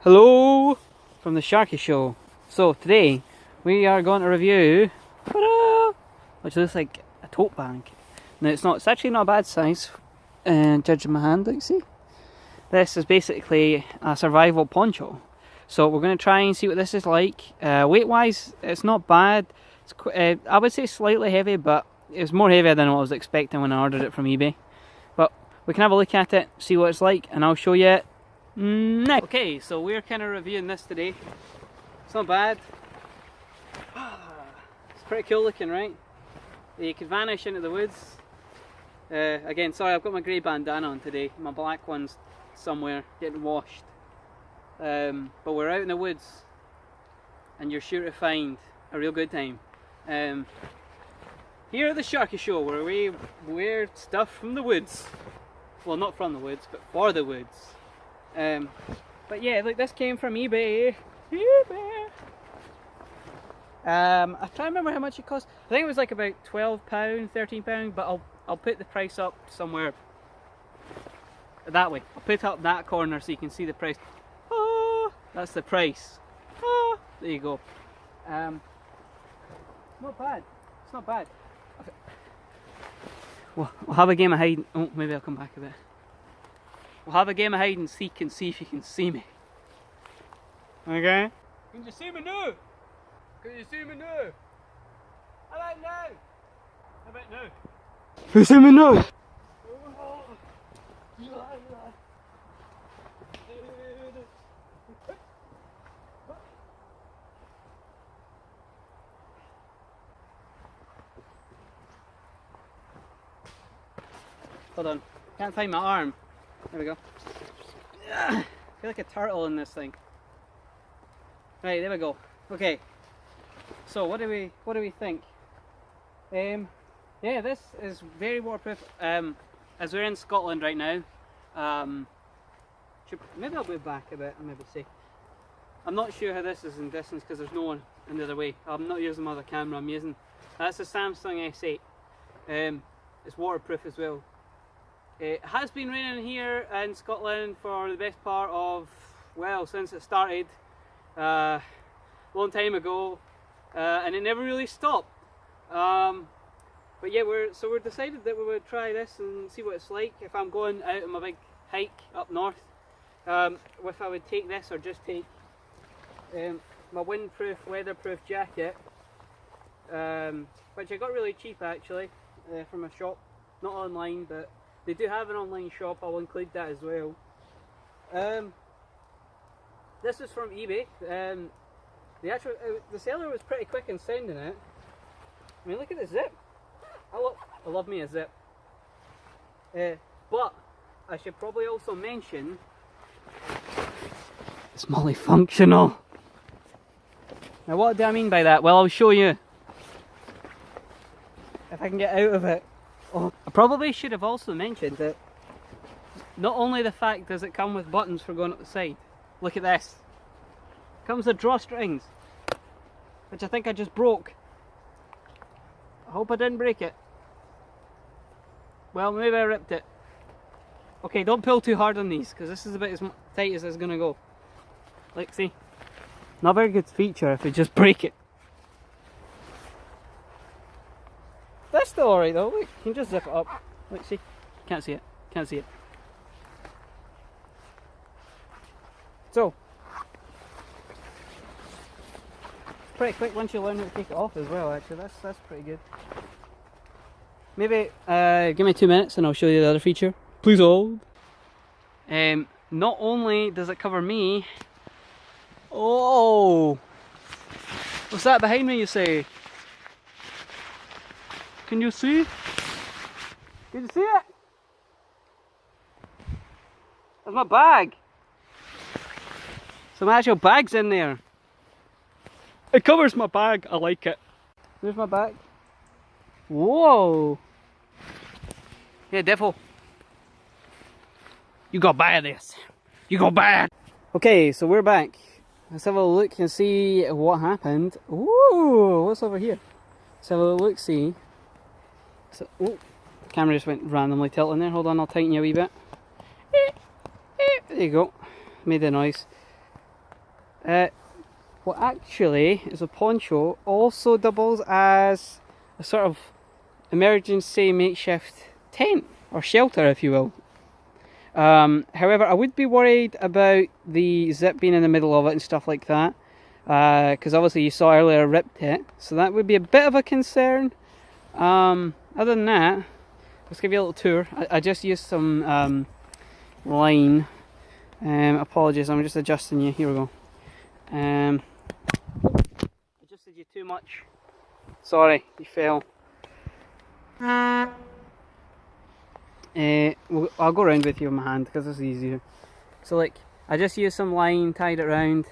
Hello from the Sharkey show. So today we are going to review which looks like a tote bag. Now it's actually not a bad size, judging my hand, like see. This is basically a survival poncho. So we're going to try and see what this is like. Weight wise it's not bad. It's I would say slightly heavy, but it's more heavier than what I was expecting when I ordered it from eBay. But we can have a look at it, see what it's like, and I'll show you it next. Okay, so we're kind of reviewing this today. It's not bad. It's pretty cool looking, right? You could vanish into the woods. Again, sorry, I've got my grey bandana on today. My black one's somewhere getting washed. But we're out in the woods and you're sure to find a real good time. Here at the Sharkey show, where we wear stuff from the woods. Well, not from the woods, but for the woods. But yeah, look, this came from eBay. I try to remember how much it cost. I think it was like about £12, £13, but I'll put the price up somewhere that way. I'll put it up that corner so you can see the price. That's the price. There you go. Not bad. It's not bad. We'll have a game of hide. Oh, maybe I'll come back a bit. We'll have a game of hide and seek and see if you can see me. Okay? Can you see me now? Can you see me now? How about now? How about now? Can you see me now? Hold on, can't find my arm. There we go. I feel like a turtle in this thing. Right, there we go. Okay. So what do we think? Yeah, this is very waterproof. As we're in Scotland right now, maybe I'll move back a bit and maybe see. I'm not sure how this is in distance because there's no one in the other way. I'm not using my other camera. I'm using that's a Samsung S8. It's waterproof as well. It has been raining here in Scotland for the best part of, well, since it started a long time ago, and it never really stopped. But yeah, we're decided that we would try this and see what it's like if I'm going out on my big hike up north. If I would take this or just take my windproof, weatherproof jacket, which I got really cheap actually from a shop, not online, but they do have an online shop. I'll include that as well. This is from eBay. The seller was pretty quick in sending it. I mean, look at the zip. I love me a zip. But I should probably also mention it's multifunctional. Now, what do I mean by that? Well, I'll show you if I can get out of it. Oh, I probably should have also mentioned that not only the fact does it come with buttons for going up the side. Look at this. It comes with drawstrings, which I think I just broke. I hope I didn't break it. Well, maybe I ripped it. Okay, don't pull too hard on these because this is about as tight as it's going to go. Like, see? Not a very good feature if you just break it. That's still alright though, look, you can just zip it up. Look, see? Can't see it. Can't see it. So, pretty quick once you learn how to take it off as well, actually. That's pretty good. Maybe give me 2 minutes and I'll show you the other feature. Please hold. Not only does it cover me. Oh! What's that behind me, you say? Can you see? Can you see it? There's my bag. Some actual bags in there. It covers my bag. I like it. There's my bag. Whoa. Yeah, devil. You got buy this. You got buy it. Okay, so we're back. Let's have a look and see what happened. Ooh, what's over here? Let's have a look, see. So, oh, camera just went randomly tilting there. Hold on, I'll tighten you a wee bit. There you go. Made the noise. What actually is a poncho also doubles as a sort of emergency makeshift tent or shelter, if you will. However, I would be worried about the zip being in the middle of it and stuff like that, because obviously you saw earlier I ripped it, so that would be a bit of a concern. Other than that, let's give you a little tour. I just used some line. Apologies, I'm just adjusting you. Here we go. Adjusted you too much. Sorry, you fell. I'll go around with you with my hand because it's easier. So like, I just used some line, tied it around.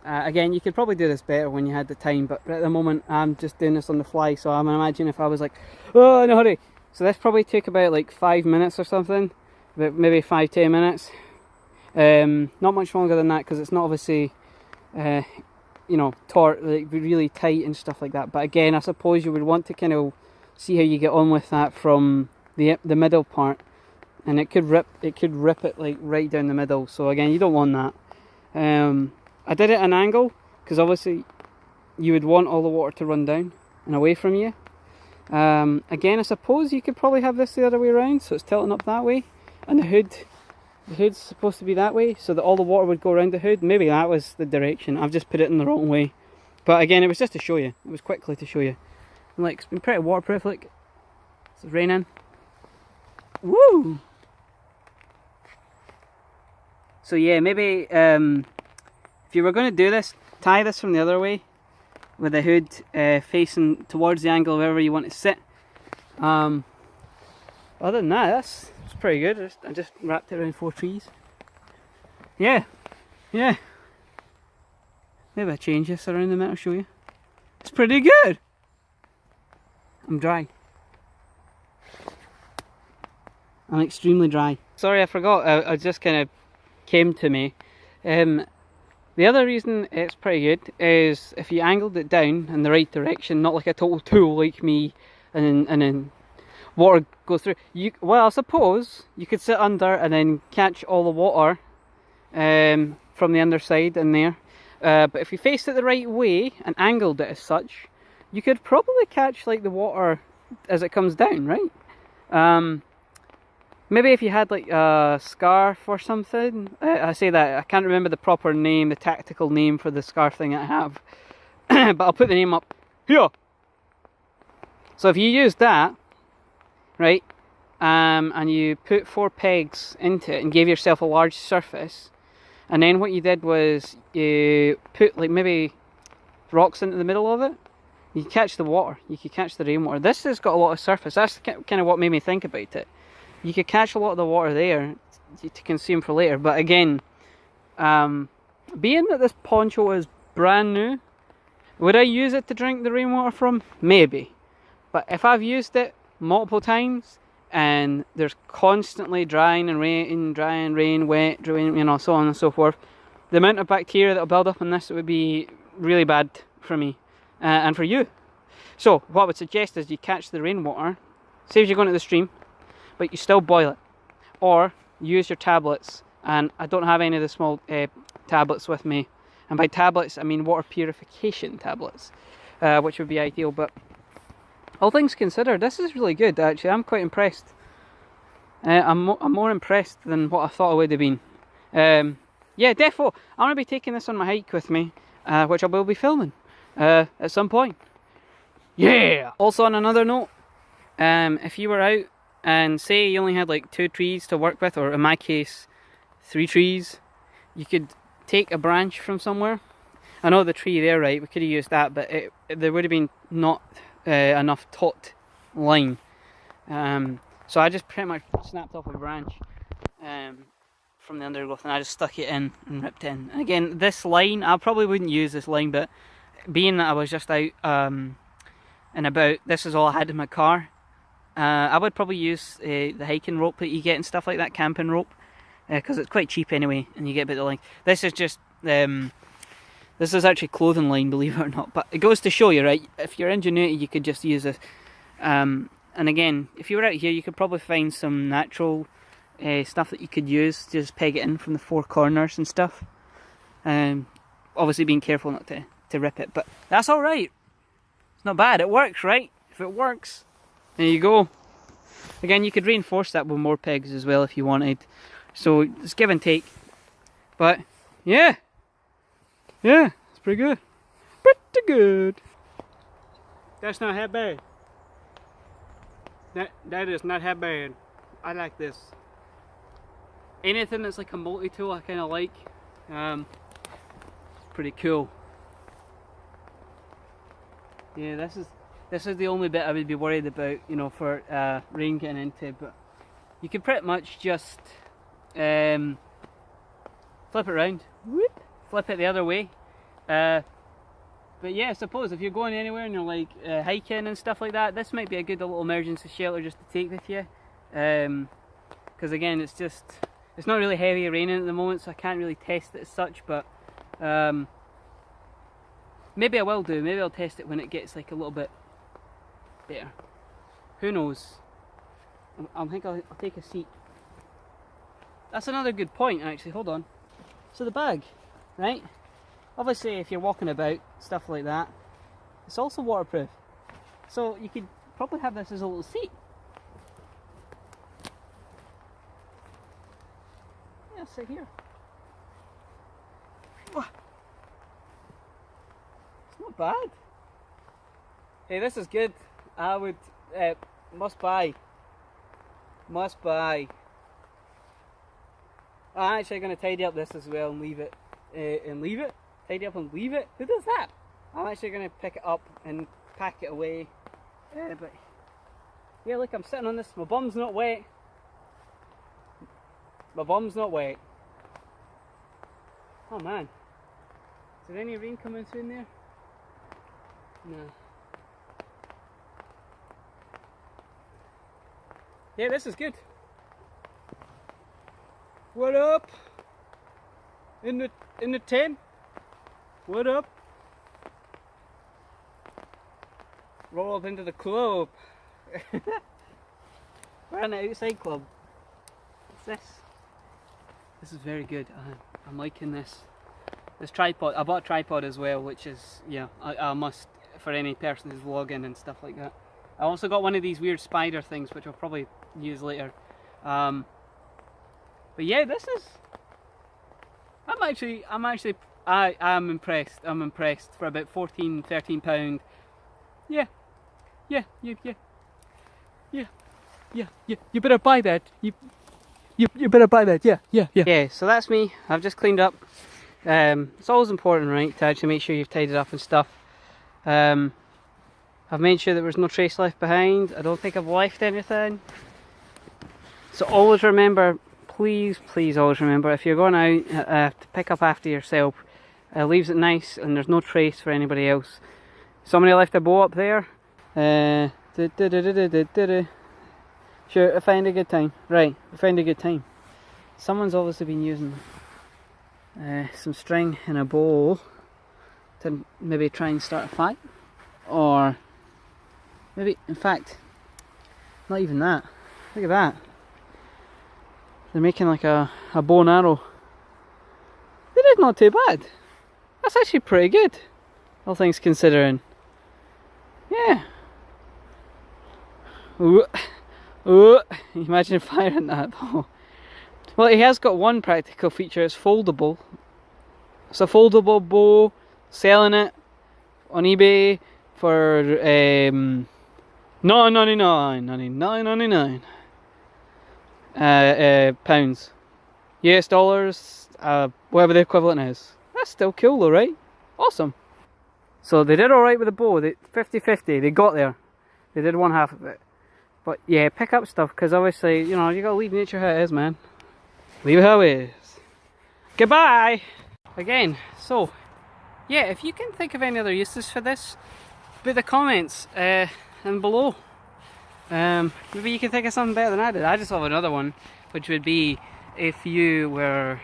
Again, you could probably do this better when you had the time, but at the moment I'm just doing this on the fly, so I'm imagining if I was like, oh, in a hurry. So this probably took about like 5 minutes or something, but maybe 5-10 minutes. Not much longer than that because it's not obviously, you know, taut, like really tight and stuff like that. But again, I suppose you would want to kind of see how you get on with that from the middle part, and it could rip it like right down the middle. So again, you don't want that. I did it at an angle because obviously you would want all the water to run down and away from you. Again, I suppose you could probably have this the other way around, so it's tilting up that way, and the hood's supposed to be that way, so that all the water would go around the hood. Maybe that was the direction. I've just put it in the wrong way. But again, it was just to show you. It was quickly to show you. And like, it's been pretty waterproof. Like, it's raining. Woo! So yeah, maybe if you were going to do this, tie this from the other way, with the hood facing towards the angle wherever you want to sit. Other than that, that's pretty good. I just wrapped it around 4 trees. Yeah. Maybe I change this around a minute, I'll show you. It's pretty good. I'm dry. I'm extremely dry. Sorry, I forgot. I just kind of came to me. The other reason it's pretty good is if you angled it down in the right direction, not like a total tool like me, and then water goes through. Well, I suppose you could sit under and then catch all the water from the underside in there. But if you faced it the right way and angled it as such, you could probably catch like the water as it comes down, right? Maybe if you had like a scarf or something. I say that, I can't remember the proper name, the tactical name for the scarf thing I have. But I'll put the name up here. So if you use that, right, and you put 4 pegs into it and gave yourself a large surface, and then what you did was you put like maybe rocks into the middle of it, you could catch the water, you could catch the rainwater. This has got a lot of surface. That's kind of what made me think about it. You could catch a lot of the water there to consume for later. But again, being that this poncho is brand new, would I use it to drink the rainwater from? Maybe. But if I've used it multiple times and there's constantly drying and rain, wet, rain, you know, so on and so forth, the amount of bacteria that will build up in this would be really bad for me and for you. So what I would suggest is you catch the rainwater, say if you're going to the stream, but you still boil it, or use your tablets. And I don't have any of the small tablets with me, and by tablets I mean water purification tablets, which would be ideal. But all things considered, this is really good actually. I'm quite impressed. I'm more impressed than what I thought I would have been. Yeah, defo I'm going to be taking this on my hike with me, which I will be filming at some point. Yeah! Also on another note, if you were out and say you only had like 2 trees to work with, or in my case 3 trees, you could take a branch from somewhere. I know the tree there, right, we could have used that, but there would have been not enough taut line. So I just pretty much snapped off a branch from the undergrowth, and I just stuck it in and ripped it in. And again, this line, I probably wouldn't use this line, but being that I was just out and about, this is all I had in my car. I would probably use the hiking rope that you get and stuff like that, camping rope, because it's quite cheap anyway, and you get a bit of length. This is just, this is actually clothing line, believe it or not, but it goes to show you, right, if you're ingenuity, you could just use this. And again, if you were out here, you could probably find some natural stuff that you could use, just peg it in from the 4 corners and stuff. obviously being careful not to rip it, but that's alright. It's not bad, it works, right? If it works, there you go. Again, you could reinforce that with more pegs as well if you wanted. So it's give and take. But yeah, it's pretty good. Pretty good. That's not that bad. That is not that bad. I like this. Anything that's like a multi-tool I kind of like. It's pretty cool. Yeah, this is the only bit I would be worried about, you know, for rain getting into. But you can pretty much just flip it around, whoop, flip it the other way. But yeah, I suppose if you're going anywhere and you're like hiking and stuff like that, this might be a good little emergency shelter just to take with you. Because again, it's not really heavy raining at the moment, so I can't really test it as such. But maybe I will do. Maybe I'll test it when it gets like a little bit better. Who knows? I think I'll take a seat. That's another good point, actually. Hold on. So the bag, right? Obviously, if you're walking about, stuff like that, it's also waterproof. So you could probably have this as a little seat. Yeah, sit here. It's not bad. Hey, this is good. I would, must buy. Must buy. I'm actually going to tidy up this as well and leave it. Tidy up and leave it? Who does that? I'm actually going to pick it up and pack it away. But yeah, look, I'm sitting on this. My bum's not wet. My bum's not wet. Oh man. Is there any rain coming through in there? No. Yeah, this is good. What up? In the tent? What up? Roll up into the club. We're in the outside club. What's this? This is very good. I'm liking this. This tripod. I bought a tripod as well, which is, yeah, I must for any person who's vlogging and stuff like that. I also got one of these weird spider things, which I'll probably use later. But yeah, this is. I'm impressed. I'm impressed for about £13 Yeah. You better buy that. You better buy that. Yeah. Yeah. So that's me. I've just cleaned up. It's always important, right, to actually make sure you've tidied up and stuff. I've made sure that there's no trace left behind. I don't think I've left anything. So always remember, please always remember, if you're going out to pick up after yourself, leaves it nice and there's no trace for anybody else. Somebody left a bow up there. Sure, I find a good time. Right, I found a good time. Someone's obviously been using some string and a bow to maybe try and start a fight. Or maybe, in fact, not even that. Look at that. They're making like a bow and arrow. That is not too bad. That's actually pretty good, all things considering. Yeah. Ooh, imagine firing that though. Well, he has got one practical feature. It's foldable. It's a foldable bow. Selling it on eBay for $9.99 pounds, US dollars, whatever the equivalent is. That's still cool though, right? Awesome. So they did alright with the bow. 50-50, they got there. They did one half of it. But yeah, pick up stuff, because obviously, you know, you gotta leave nature how it is, man. Leave it how it is. Goodbye! Again, so yeah, if you can think of any other uses for this, put the comments and below. Maybe you can think of something better than I did. I just have another one, which would be if you were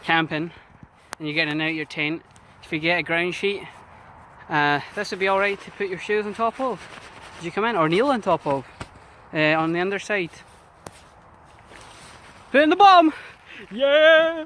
camping and you're getting out your tent, if you get a ground sheet, this would be alright to put your shoes on top of. Did you come in? Or kneel on top of, on the underside. Put in the bottom! Yeah!